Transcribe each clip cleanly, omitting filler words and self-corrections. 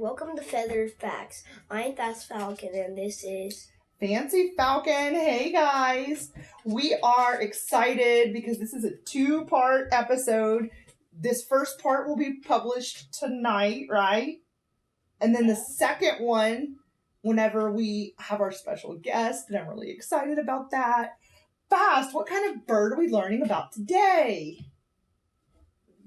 Welcome to Feathered Facts. I'm Fast Falcon, and this is Fancy Falcon. Hey guys, we are excited because this is a two-part episode. This first part will be published tonight, right? And then the second one, whenever we have our special guest, and I'm really excited about that. Fast, what kind of bird are we learning about today?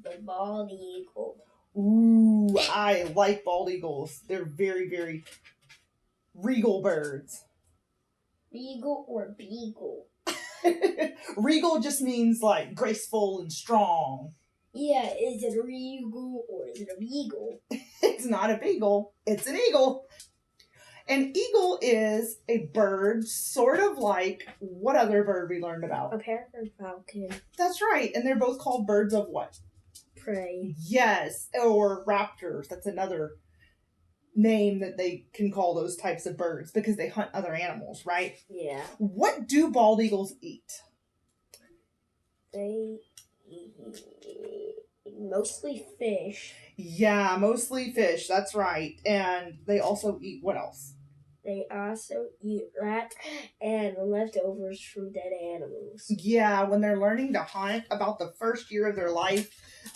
the bald eagle. Ooh, I like bald eagles. They're very, very regal birds. Regal or beagle? Regal just means like graceful and strong. Yeah, is it a regal or is it a beagle? It's not a beagle, it's an eagle. An eagle is a bird sort of like what other bird we learned about? A peregrine falcon. That's right, and they're both called birds of what? Prey. Yes, or raptors. That's another name that they can call those types of birds because they hunt other animals, right? Yeah. What do bald eagles eat? They eat mostly fish. Yeah, mostly fish, that's right. And they also eat what else? They also eat rats and leftovers from dead animals. Yeah, when they're learning to hunt, about the first year of their life,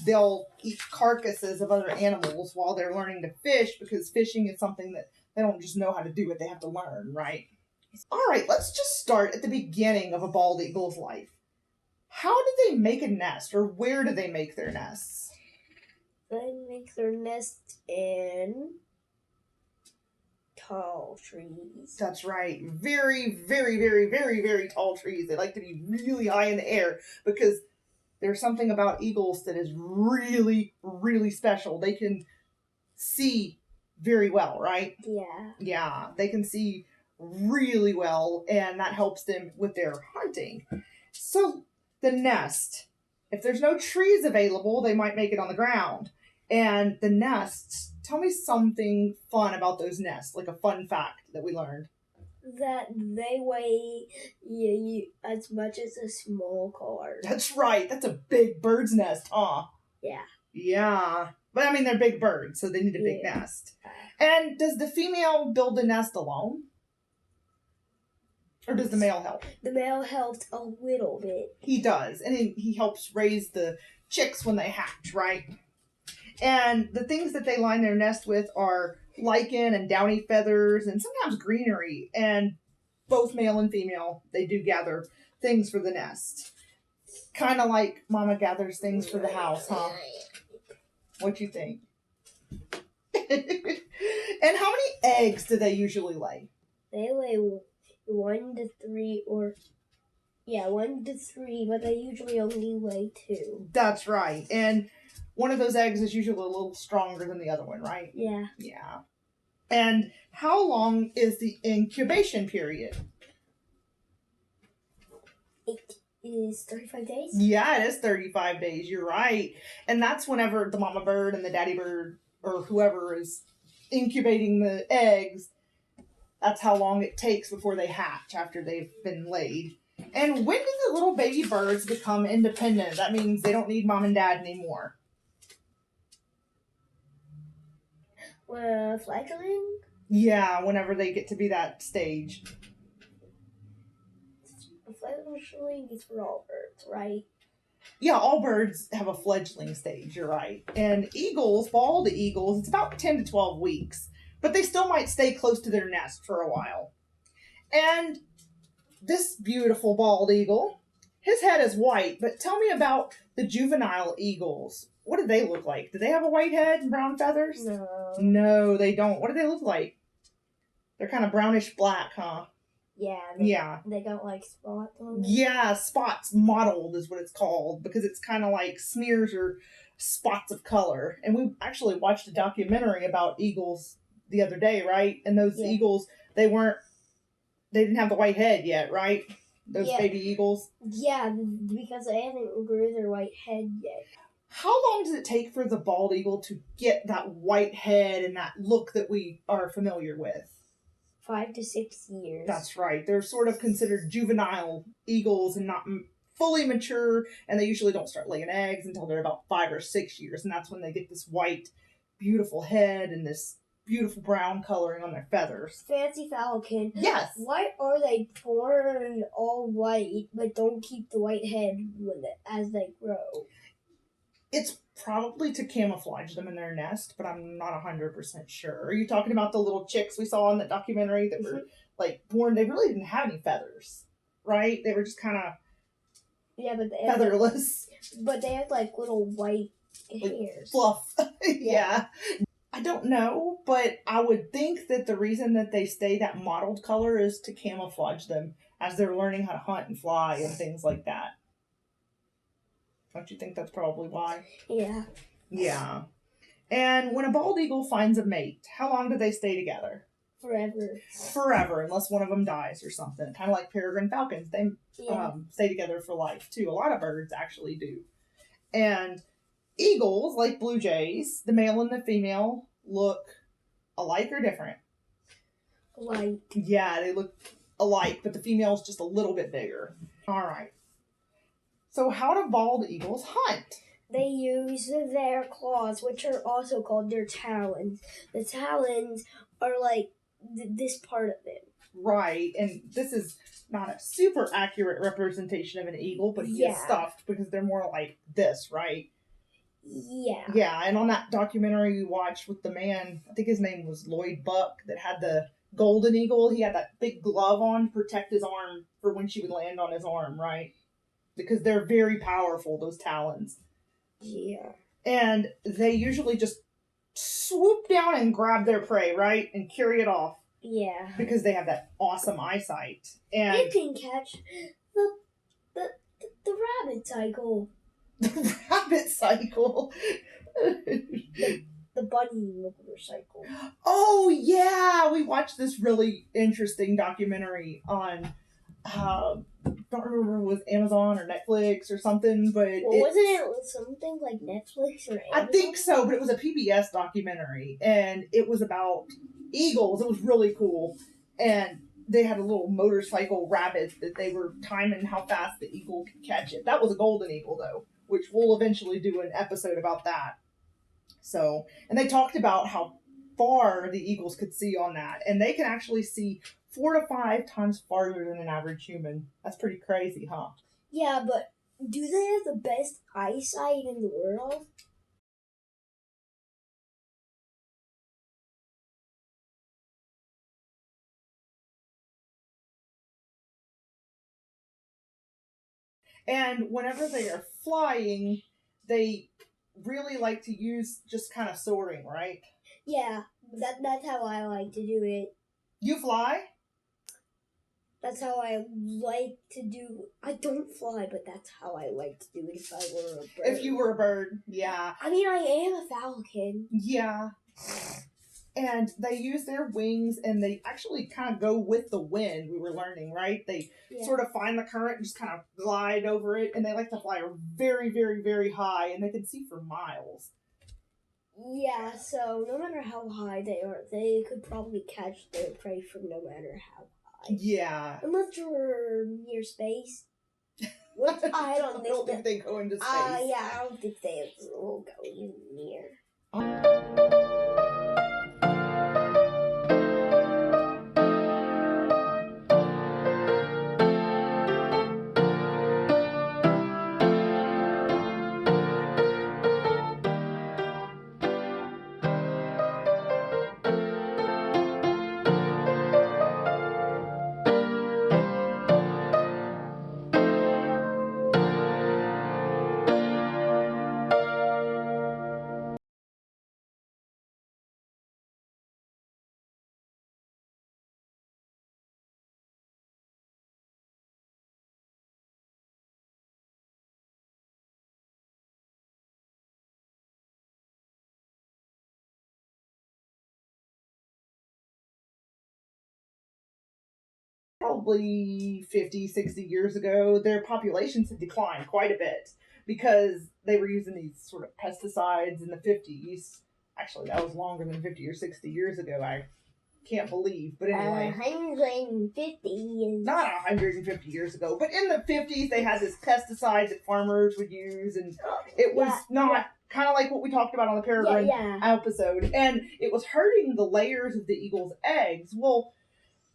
they'll eat carcasses of other animals while they're learning to fish, because fishing is something that they don't just know how to do it, they have to learn, right? All right, let's just start at the beginning of a bald eagle's life. How do they make a nest, or where do they make their nests? They make their nest in tall trees. That's right. Very, very, very, very, very tall trees. They like to be really high in the air because there's something about eagles that is really, really special. They can see very well, right? Yeah. Yeah, they can see really well, and that helps them with their hunting. So the nest, if there's no trees available, they might make it on the ground. And the nests, tell me something fun about those nests, like a fun fact that we learned. That they weigh as much as a small car. That's right. That's a big bird's nest, huh? Yeah. Yeah. But I mean, they're big birds, so they need a big nest. And does the female build the nest alone? Or does the male help? The male helps a little bit. He does. And he helps raise the chicks when they hatch, right? And the things that they line their nest with are lichen and downy feathers and sometimes greenery. And both male and female, they do gather things for the nest. Kind of like Mama gathers things for the house, huh? What you think? And how many eggs do they usually lay? They lay 1 to 3 1 to 3, but they usually only lay 2. That's right. And one of those eggs is usually a little stronger than the other one, right? Yeah. Yeah. And how long is the incubation period? It is 35 days? Yeah, it is 35 days. You're right. And that's whenever the mama bird and the daddy bird or whoever is incubating the eggs, that's how long it takes before they hatch after they've been laid. And when do the little baby birds become independent? That means they don't need mom and dad anymore. Fledgling? Yeah, whenever they get to be that stage. Fledgling is for all birds, right? Yeah, all birds have a fledgling stage, you're right. And eagles, bald eagles, it's about 10 to 12 weeks. But they still might stay close to their nest for a while. And this beautiful bald eagle, his head is white, but tell me about the juvenile eagles. What do they look like? Do they have a white head and brown feathers? No. No, they don't. What do they look like? They're kind of brownish black, huh? Yeah. Yeah. They got like spots on them. Yeah, spots mottled is what it's called because it's kind of like smears or spots of color. And we actually watched a documentary about eagles the other day, right? And those eagles, they didn't have the white head yet, right? Those baby eagles. Yeah, because they haven't grew their white head yet. How long does it take for the bald eagle to get that white head and that look that we are familiar with? 5 to 6 years. That's right. They're sort of considered juvenile eagles and not fully mature, and they usually don't start laying eggs until they're about 5 or 6 years, and that's when they get this white, beautiful head and this beautiful brown coloring on their feathers. Fancy falcon. Yes. Why are they born all white but don't keep the white head with it as they grow? It's probably to camouflage them in their nest, but I'm not 100% sure. Are you talking about the little chicks we saw in the documentary that were like born? They really didn't have any feathers, right? They were just kind of but they have featherless. but they have like little white hairs. Fluff. Yeah. I don't know, but I would think that the reason that they stay that mottled color is to camouflage them as they're learning how to hunt and fly and things like that. Don't you think that's probably why? Yeah. Yeah. And when a bald eagle finds a mate, how long do they stay together? Forever. Forever, unless one of them dies or something. Kind of like peregrine falcons. They stay together for life, too. A lot of birds actually do. And eagles, like blue jays, the male and the female look alike or different? Alike. Yeah, they look alike, but the female's just a little bit bigger. All right. So how do bald eagles hunt? They use their claws, which are also called their talons. The talons are like this part of it. Right, and this is not a super accurate representation of an eagle, but he is stuffed because they're more like this, right? Yeah. Yeah, and on that documentary we watched with the man, I think his name was Lloyd Buck, that had the golden eagle. He had that big glove on to protect his arm for when she would land on his arm, right? Because they're very powerful, those talons. Yeah. And they usually just swoop down and grab their prey, right? And carry it off. Yeah. Because they have that awesome eyesight. And it can catch the rabbit cycle. The rabbit cycle. The bunny motorcycle. Oh, yeah. We watched this really interesting documentary on, don't remember if it was Amazon or Netflix or something, but wasn't it something like Netflix or Amazon? I think so, but it was a PBS documentary, and it was about eagles. It was really cool. And they had a little motorcycle rabbit that they were timing how fast the eagle could catch it. That was a golden eagle, though, which we'll eventually do an episode about that. So, and they talked about how far the eagles could see on that, and they can actually see 4 to 5 times farther than an average human. That's pretty crazy, huh? Yeah, but do they have the best eyesight in the world? And whenever they are flying, they really like to use just kind of soaring, right? Yeah, that's how I like to do it. You fly? That's how I like to do. I don't fly, but that's how I like to do it if I were a bird. If you were a bird, yeah. I mean, I am a falcon. Yeah. And they use their wings, and they actually kind of go with the wind, we were learning, right? They sort of find the current and just kind of glide over it, and they like to fly very, very, very high, and they can see for miles. Yeah, so no matter how high they are, they could probably catch their prey from no matter how high. Yeah. Unless you're near space. Which I don't think, I don't think they go into space. Yeah, I don't think they will go even near. Probably 50, 60 years ago, their populations had declined quite a bit because they were using these sort of pesticides in the 50s. Actually, that was longer than 50 or 60 years ago. can't believe. But anyway. 150 years. Not 150 years ago, but in the 50s, they had this pesticide that farmers would use, and it was not kind of like what we talked about on the Peregrine episode, and it was hurting the layers of the eagle's eggs. Well,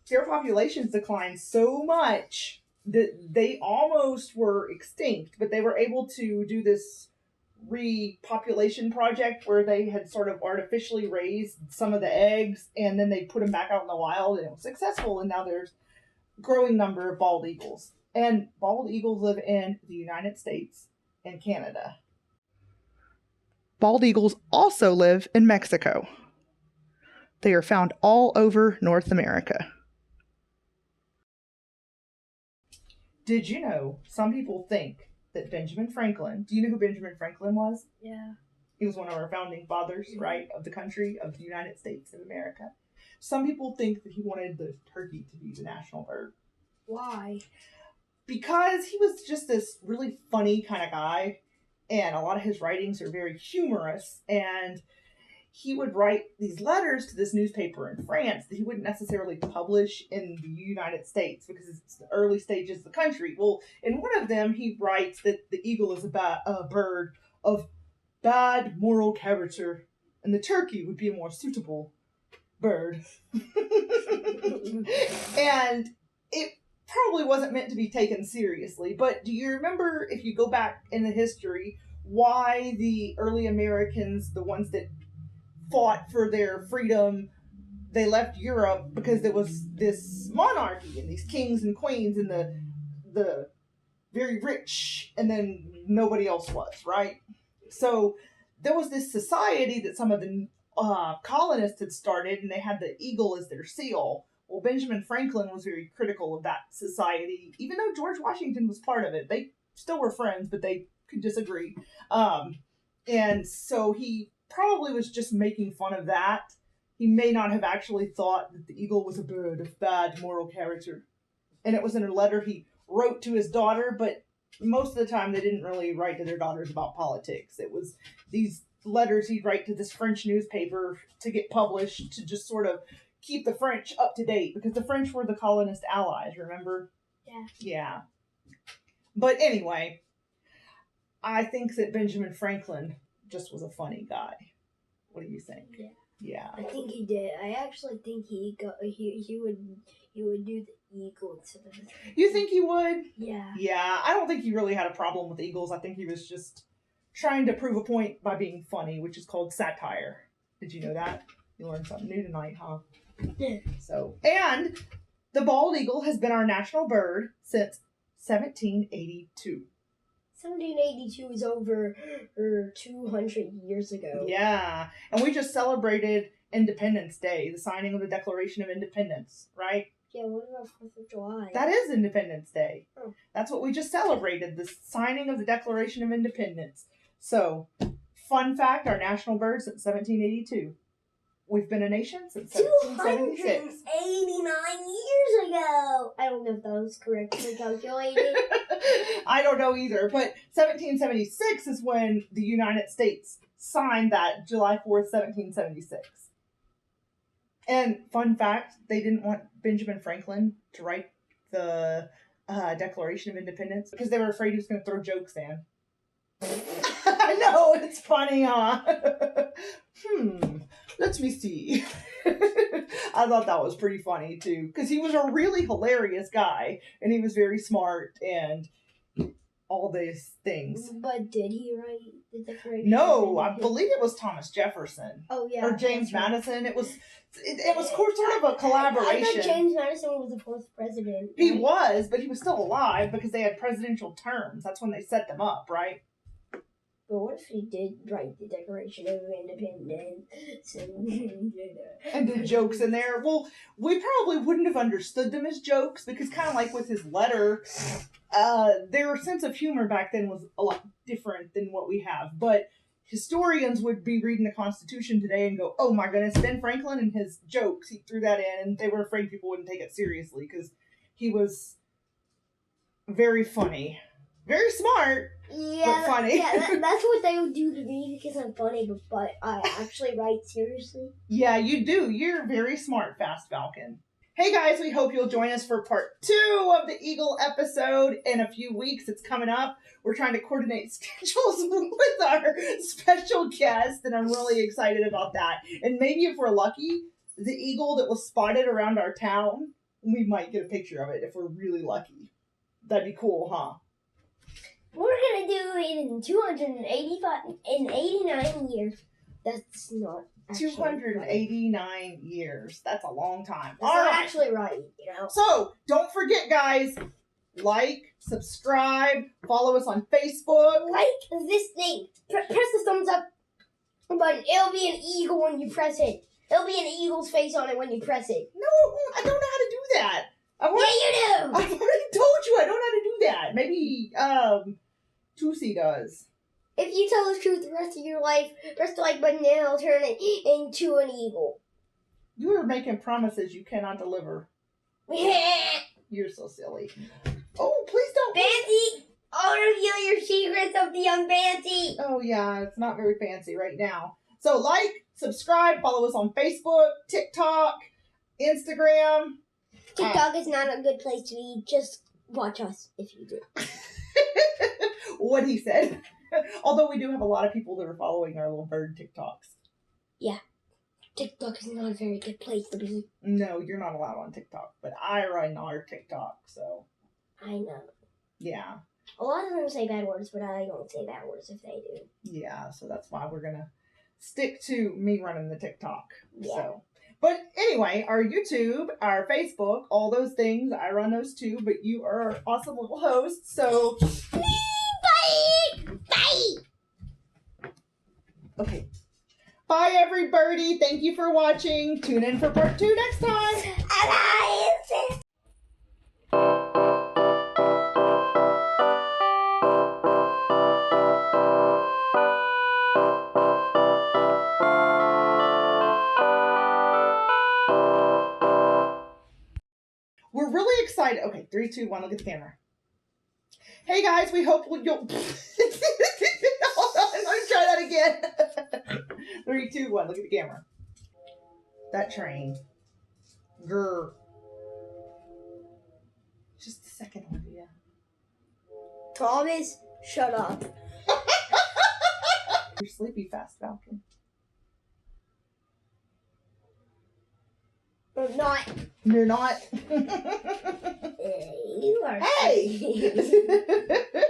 their populations declined so much that they almost were extinct, but they were able to do this repopulation project where they had sort of artificially raised some of the eggs, and then they put them back out in the wild, and it was successful, and now there's a growing number of bald eagles. And bald eagles live in the United States and Canada. Bald eagles also live in Mexico. They are found all over North America. Did you know some people think that Benjamin Franklin, do you know who Benjamin Franklin was? Yeah. He was one of our founding fathers, right, of the country, of the United States of America. Some people think that he wanted the turkey to be the national bird. Why? Because he was just this really funny kind of guy, and a lot of his writings are very humorous, and he would write these letters to this newspaper in France that he wouldn't necessarily publish in the United States because it's the early stages of the country. Well, in one of them, he writes that the eagle is a bird of bad moral character, and the turkey would be a more suitable bird. And it probably wasn't meant to be taken seriously, but do you remember, if you go back in the history, why the early Americans, the ones that fought for their freedom, they left Europe? Because there was this monarchy and these kings and queens and the very rich, and then nobody else was, right? So there was this society that some of the colonists had started, and they had the eagle as their seal. Well, Benjamin Franklin was very critical of that society, even though George Washington was part of it. They still were friends, but they could disagree. And so he probably was just making fun of that. He may not have actually thought that the eagle was a bird of bad moral character. And it was in a letter he wrote to his daughter, but most of the time they didn't really write to their daughters about politics. It was these letters he'd write to this French newspaper to get published, to just sort of keep the French up to date, because the French were the colonist allies, remember? Yeah. Yeah. But anyway, I think that Benjamin Franklin just was a funny guy. What do you think? Yeah. Yeah. I think he did. I actually think he would do the eagle instead of the turkey. You think he would? Yeah. Yeah, I don't think he really had a problem with eagles. I think he was just trying to prove a point by being funny, which is called satire. Did you know that? You learned something new tonight, huh? Yeah. So, and the bald eagle has been our national bird since 1782. 1782 is over 200 years ago. Yeah, and we just celebrated Independence Day, the signing of the Declaration of Independence, right? Yeah, what about 4th of July? That is Independence Day. Oh. That's what we just celebrated, the signing of the Declaration of Independence. So, fun fact, our national bird since 1782. We've been a nation since 1776. 289 years ago. I don't know if that was correctly calculated. I don't know either, but 1776 is when the United States signed that, July 4th, 1776. And fun fact, they didn't want Benjamin Franklin to write the Declaration of Independence because they were afraid he was going to throw jokes in. I know, it's funny, huh? Let me see. I thought that was pretty funny, too, because he was a really hilarious guy, and he was very smart, and all these things. But did he write the Declaration? No, I believe it was Thomas Jefferson. Oh, yeah. Or James Madison. It was sort of a collaboration. I thought James Madison was the fourth president. He was, but he was still alive because they had presidential terms. That's when they set them up, right? But what if he did write the Declaration of Independence and did jokes in there? Well, we probably wouldn't have understood them as jokes because kind of like with his letter, their sense of humor back then was a lot different than what we have. But historians would be reading the Constitution today and go, oh my goodness, Ben Franklin and his jokes, he threw that in, and they were afraid people wouldn't take it seriously because he was very funny. Very smart. Yeah, But funny. Yeah, that's what they would do to me because I'm funny, but I actually write seriously. Yeah, you do. You're very smart, Fast Falcon. Hey guys, we hope you'll join us for part 2 of the Eagle episode in a few weeks. It's coming up. We're trying to coordinate schedules with our special guest, and I'm really excited about that. And maybe if we're lucky, the eagle that was spotted around our town, we might get a picture of it if we're really lucky. That'd be cool, huh? We're gonna do it in 289 years. That's not actually 289 years. That's a long time. That's not actually right, you know. So don't forget, guys, like, subscribe, follow us on Facebook. Like this thing. Press the thumbs up button. It'll be an eagle when you press it. It'll be an eagle's face on it when you press it. No, I don't know how to do that. Yeah, you do. I've already told you I don't know how to do that. Maybe Tusi does. If you tell the truth the rest of your life, press the like button and it'll turn it into an eagle. You are making promises you cannot deliver. Fancy! You're so silly. Oh, please don't. I'll reveal your secrets of the unfancy. Oh, yeah, it's not very fancy right now. So like, subscribe, follow us on Facebook, TikTok, Instagram. TikTok is not a good place to be. Just watch us if you do. What he said. Although we do have a lot of people that are following our little bird TikToks. Yeah. TikTok is not a very good place to be. No, you're not allowed on TikTok, but I run our TikTok, so. I know. Yeah. A lot of them say bad words, but I don't say bad words if they do. Yeah, so that's why we're going to stick to me running the TikTok. Yeah. So. But anyway, our YouTube, our Facebook, all those things, I run those too, but you are our awesome little host, so. Bye! Bye! Okay. Bye, everybody. Thank you for watching. Tune in for part 2 next time. Alliance! We're really excited. Okay, 3, 2, 1, look at the camera. Hey guys, we hope you'll. Hold on, let me try that again. 3, 2, 1, look at the camera. That train. Grr. Just a second, Olivia. Thomas, shut up. You're sleepy, Fast Falcon. I'm not. You're not. You are. Hey!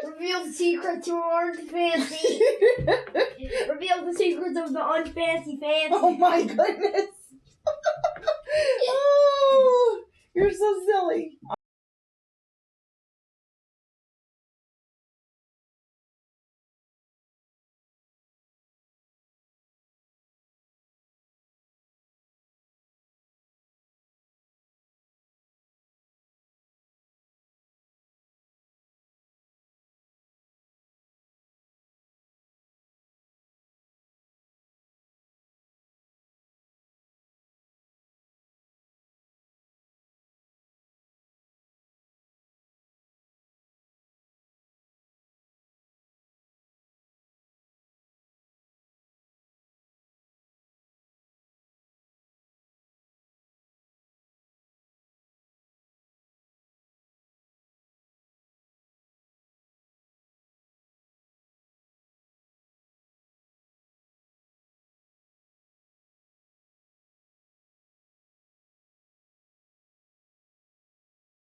Reveal the secret to our fancy. Reveal the secrets of the unfancy fancy. Oh my goodness. Oh, you're so silly.